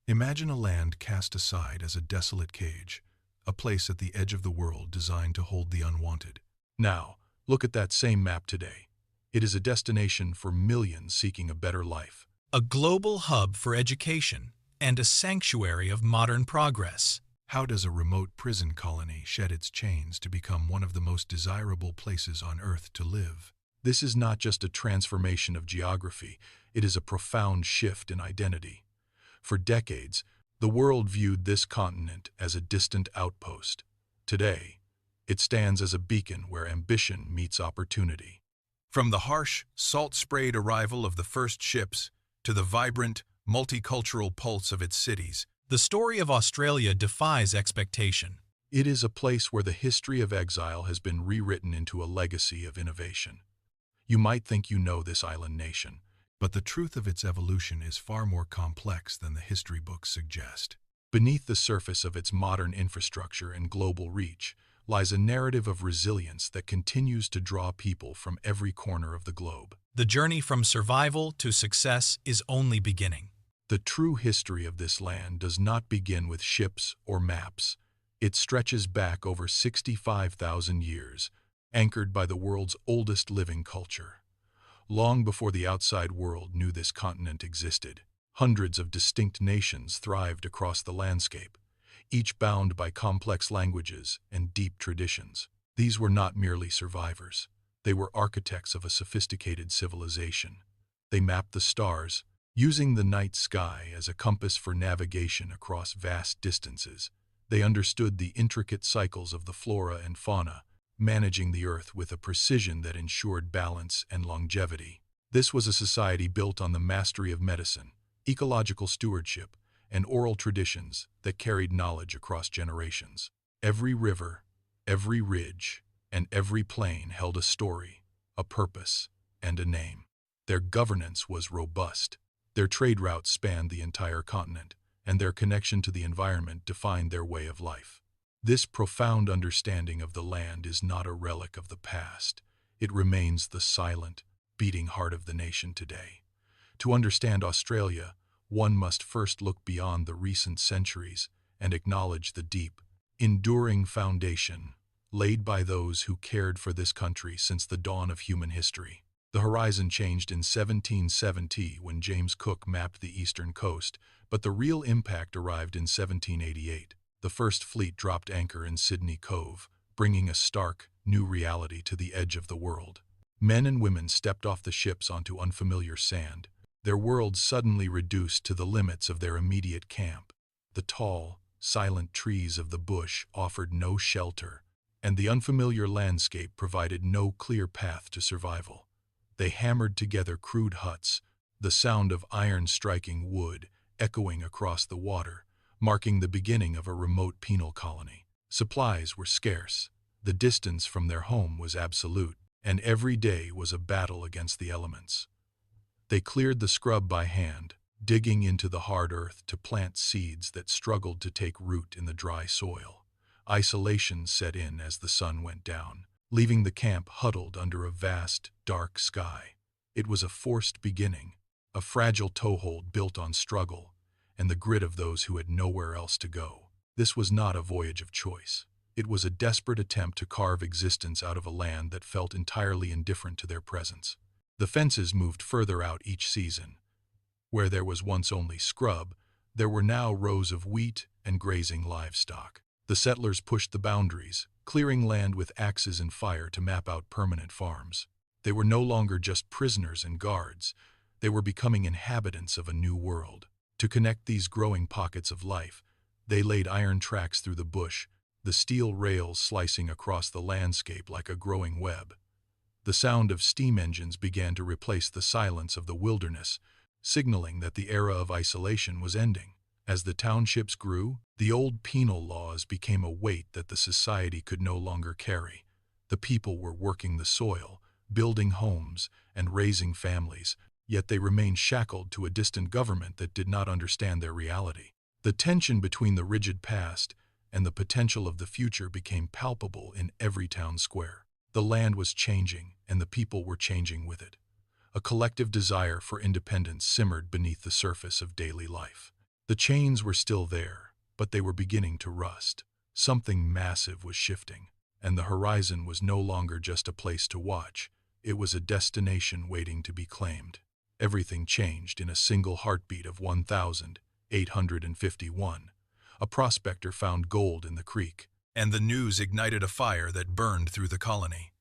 Imagine a land cast aside as a desolate cage, a place at the edge of the world designed to hold the unwanted. Now, look at that same map today. It is a destination for millions seeking a better life. A global hub for education and a sanctuary of modern progress. How does a remote prison colony shed its chains to become one of the most desirable places on Earth to live? This is not just a transformation of geography, it is a profound shift in identity. For decades, the world viewed this continent as a distant outpost. Today, it stands as a beacon where ambition meets opportunity. From the harsh, salt-sprayed arrival of the first ships to the vibrant, multicultural pulse of its cities, The story of Australia defies expectation. it is a place where the history of exile has been rewritten into a legacy of innovation. You might think you know this island nation, but the truth of its evolution is far more complex than the history books suggest. Beneath the surface of its modern infrastructure and global reach lies a narrative of resilience that continues to draw people from every corner of the globe. The journey from survival to success is only beginning. The true history of this land does not begin with ships or maps. It stretches back over 65,000 years, anchored by the world's oldest living culture. Long before the outside world knew this continent existed, hundreds of distinct nations thrived across the landscape, each bound by complex languages and deep traditions. These were not merely survivors. They were architects of a sophisticated civilization. They mapped the stars, using the night sky as a compass for navigation across vast distances. They understood the intricate cycles of the flora and fauna, managing the earth with a precision that ensured balance and longevity. This was a society built on the mastery of medicine, ecological stewardship, and oral traditions that carried knowledge across generations. Every river, every ridge, and every plain held a story, a purpose, and a name. Their governance was robust. Their trade routes spanned the entire continent, and their connection to the environment defined their way of life. This profound understanding of the land is not a relic of the past. It remains the silent, beating heart of the nation today. To understand Australia, one must first look beyond the recent centuries and acknowledge the deep, enduring foundation laid by those who cared for this country since the dawn of human history. The horizon changed in 1770 when James Cook mapped the eastern coast, but the real impact arrived in 1788. The first fleet dropped anchor in Sydney Cove, bringing a stark, new reality to the edge of the world. Men and women stepped off the ships onto unfamiliar sand, their worlds suddenly reduced to the limits of their immediate camp. The tall, silent trees of the bush offered no shelter, and the unfamiliar landscape provided no clear path to survival. They hammered together crude huts, the sound of iron striking wood echoing across the water, marking the beginning of a remote penal colony. Supplies were scarce, the distance from their home was absolute, and every day was a battle against the elements. They cleared the scrub by hand, digging into the hard earth to plant seeds that struggled to take root in the dry soil. Isolation set in as the sun went down, leaving the camp huddled under a vast, dark sky. It was a forced beginning, a fragile toehold built on struggle, and the grit of those who had nowhere else to go. This was not a voyage of choice. It was a desperate attempt to carve existence out of a land that felt entirely indifferent to their presence. The fences moved further out each season. Where there was once only scrub, there were now rows of wheat and grazing livestock. The settlers pushed the boundaries, clearing land with axes and fire to map out permanent farms. They were no longer just prisoners and guards. They were becoming inhabitants of a new world. To connect these growing pockets of life, they laid iron tracks through the bush, the steel rails slicing across the landscape like a growing web. The sound of steam engines began to replace the silence of the wilderness, signaling that the era of isolation was ending. As the townships grew, the old penal laws became a weight that the society could no longer carry. The people were working the soil, building homes, and raising families, yet they remained shackled to a distant government that did not understand their reality. The tension between the rigid past and the potential of the future became palpable in every town square. The land was changing, and the people were changing with it. A collective desire for independence simmered beneath the surface of daily life. The chains were still there, but they were beginning to rust. Something massive was shifting, and the horizon was no longer just a place to watch. It was a destination waiting to be claimed. Everything changed in a single heartbeat of 1851. A prospector found gold in the creek, and the news ignited a fire that burned through the colony.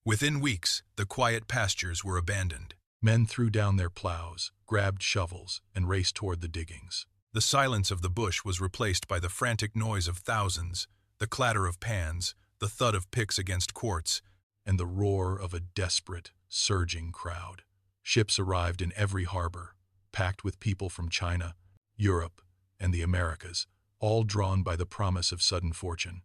Within weeks, the quiet pastures were abandoned. Men threw down their plows, grabbed shovels, and raced toward the diggings. The silence of the bush was replaced by the frantic noise of thousands, the clatter of pans, the thud of picks against quartz, and the roar of a desperate, surging crowd. Ships arrived in every harbor, packed with people from China, Europe, and the Americas, all drawn by the promise of sudden fortune.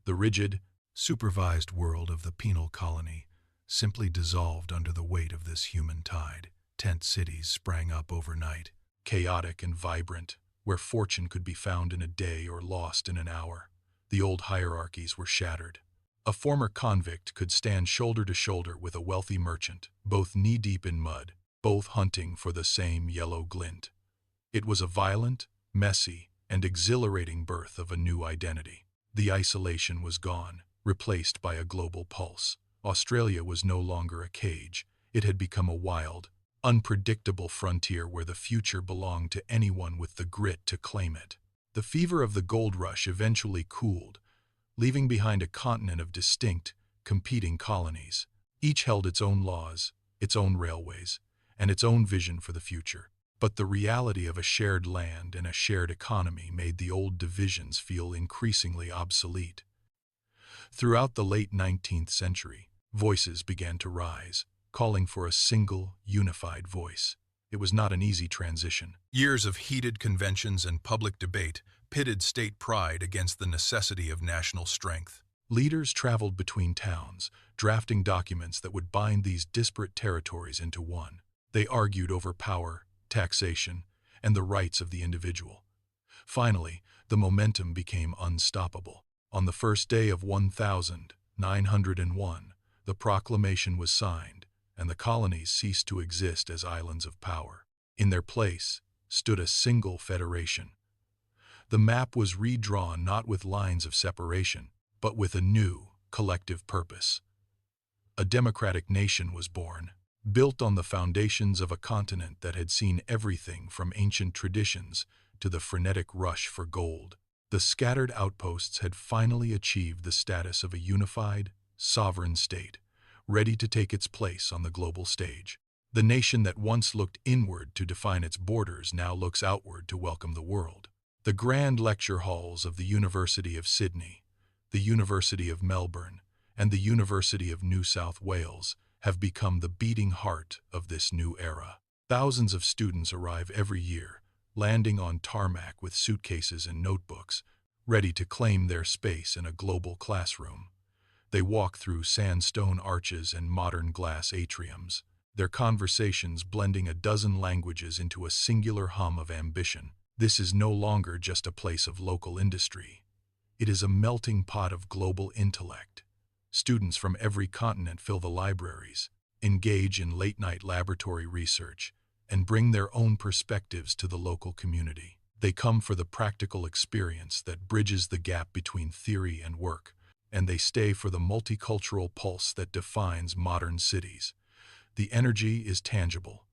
The rigid, supervised world of the penal colony simply dissolved under the weight of this human tide. Tent cities sprang up overnight, chaotic and vibrant, where fortune could be found in a day or lost in an hour. The old hierarchies were shattered. A former convict could stand shoulder to shoulder with a wealthy merchant, both knee-deep in mud, both hunting for the same yellow glint. It was a violent, messy, and exhilarating birth of a new identity. The isolation was gone, replaced by a global pulse. Australia was no longer a cage. It had become a wild, unpredictable frontier where the future belonged to anyone with the grit to claim it. The fever of the gold rush eventually cooled, leaving behind a continent of distinct, competing colonies. Each held its own laws, its own railways, and its own vision for the future. But the reality of a shared land and a shared economy made the old divisions feel increasingly obsolete. Throughout the late 19th century, voices began to rise, calling for a single, unified voice. It was not an easy transition. Years of heated conventions and public debate pitted state pride against the necessity of national strength. Leaders traveled between towns, drafting documents that would bind these disparate territories into one. They argued over power, taxation, and the rights of the individual. Finally, the momentum became unstoppable. On the first day of 1901, the proclamation was signed, and the colonies ceased to exist as islands of power. In their place stood a single federation. The map was redrawn not with lines of separation, but with a new, collective purpose. A democratic nation was born, built on the foundations of a continent that had seen everything from ancient traditions to the frenetic rush for gold. The scattered outposts had finally achieved the status of a unified, sovereign state, ready to take its place on the global stage. The nation that once looked inward to define its borders now looks outward to welcome the world. The grand lecture halls of the University of Sydney, the University of Melbourne, and the University of New South Wales have become the beating heart of this new era. Thousands of students arrive every year, landing on tarmac with suitcases and notebooks, ready to claim their space in a global classroom. They walk through sandstone arches and modern glass atriums, their conversations blending a dozen languages into a singular hum of ambition. This is no longer just a place of local industry. It is a melting pot of global intellect. Students from every continent fill the libraries, engage in late-night laboratory research, and bring their own perspectives to the local community. They come for the practical experience that bridges the gap between theory and work, and they stay for the multicultural pulse that defines modern cities. The energy is tangible.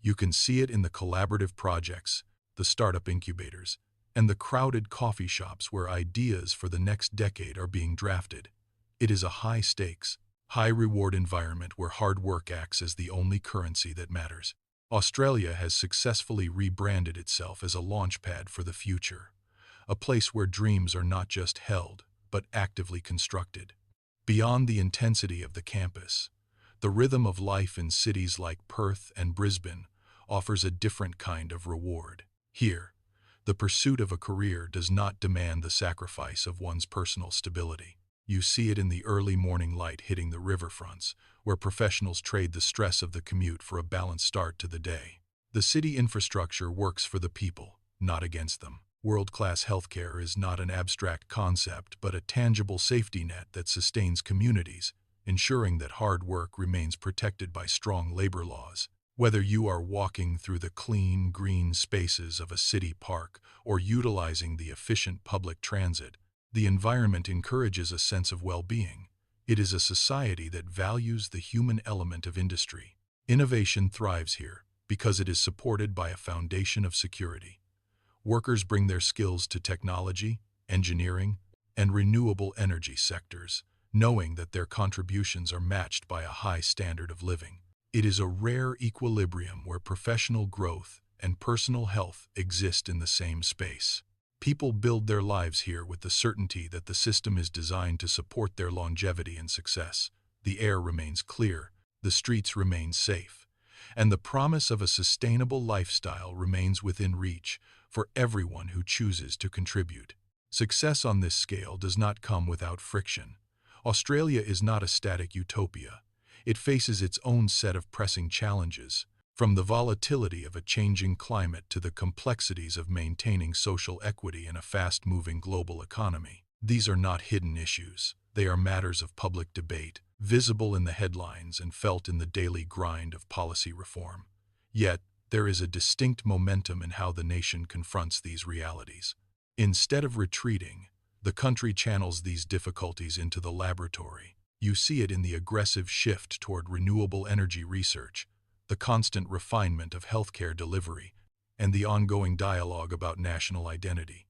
You can see it in the collaborative projects, the startup incubators, and the crowded coffee shops where ideas for the next decade are being drafted. It is a high-stakes, high-reward environment where hard work acts as the only currency that matters. Australia has successfully rebranded itself as a launchpad for the future, a place where dreams are not just held, but actively constructed. Beyond the intensity of the campus, the rhythm of life in cities like Perth and Brisbane offers a different kind of reward. Here, the pursuit of a career does not demand the sacrifice of one's personal stability. You see it in the early morning light hitting the riverfronts, where professionals trade the stress of the commute for a balanced start to the day. The city infrastructure works for the people, not against them. World-class healthcare is not an abstract concept, but a tangible safety net that sustains communities, ensuring that hard work remains protected by strong labor laws. Whether you are walking through the clean, green spaces of a city park or utilizing the efficient public transit, the environment encourages a sense of well-being. It is a society that values the human element of industry. Innovation thrives here because it is supported by a foundation of security. Workers bring their skills to technology, engineering, and renewable energy sectors, knowing that their contributions are matched by a high standard of living. It is a rare equilibrium where professional growth and personal health exist in the same space. People build their lives here with the certainty that the system is designed to support their longevity and success. The air remains clear, the streets remain safe, and the promise of a sustainable lifestyle remains within reach for everyone who chooses to contribute. Success on this scale does not come without friction. Australia is not a static utopia. It faces its own set of pressing challenges, from the volatility of a changing climate to the complexities of maintaining social equity in a fast-moving global economy. These are not hidden issues. They are matters of public debate, visible in the headlines and felt in the daily grind of policy reform. Yet, there is a distinct momentum in how the nation confronts these realities. Instead of retreating, the country channels these difficulties into the laboratory. You see it in the aggressive shift toward renewable energy research, the constant refinement of healthcare delivery, and the ongoing dialogue about national identity.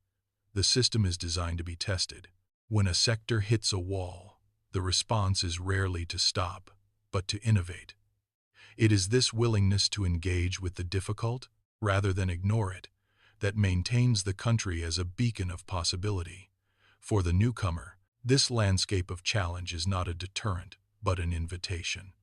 The system is designed to be tested. When a sector hits a wall, the response is rarely to stop, but to innovate. It is this willingness to engage with the difficult, rather than ignore it, that maintains the country as a beacon of possibility. For the newcomer, this landscape of challenge is not a deterrent, but an invitation.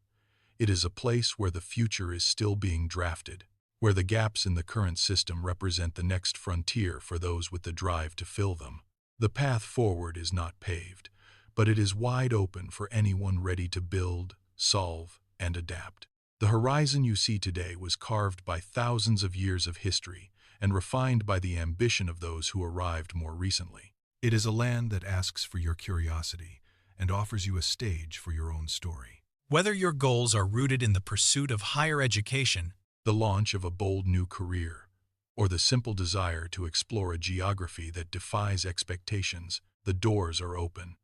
It is a place where the future is still being drafted, where the gaps in the current system represent the next frontier for those with the drive to fill them. The path forward is not paved, but it is wide open for anyone ready to build, solve, and adapt. The horizon you see today was carved by thousands of years of history and refined by the ambition of those who arrived more recently. It is a land that asks for your curiosity and offers you a stage for your own story. Whether your goals are rooted in the pursuit of higher education, The launch of a bold new career, or the simple desire to explore a geography that defies expectations, the doors are open.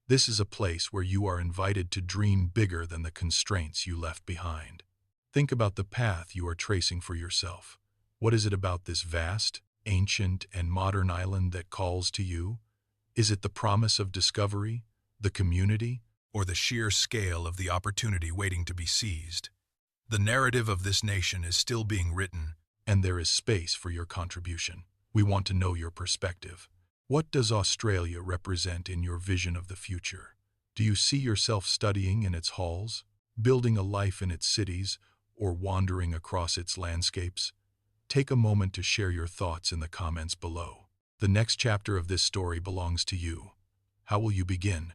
This is a place where you are invited to dream bigger than the constraints you left behind. Think about the path you are tracing for yourself. What is it about this vast, ancient, and modern island that calls to you? Is it the promise of discovery, the community, or the sheer scale of the opportunity waiting to be seized? The narrative of this nation is still being written, and there is space for your contribution. We want to know your perspective. What does Australia represent in your vision of the future? Do you see yourself studying in its halls, building a life in its cities, or wandering across its landscapes? Take a moment to share your thoughts in the comments below. The next chapter of this story belongs to you. How will you begin?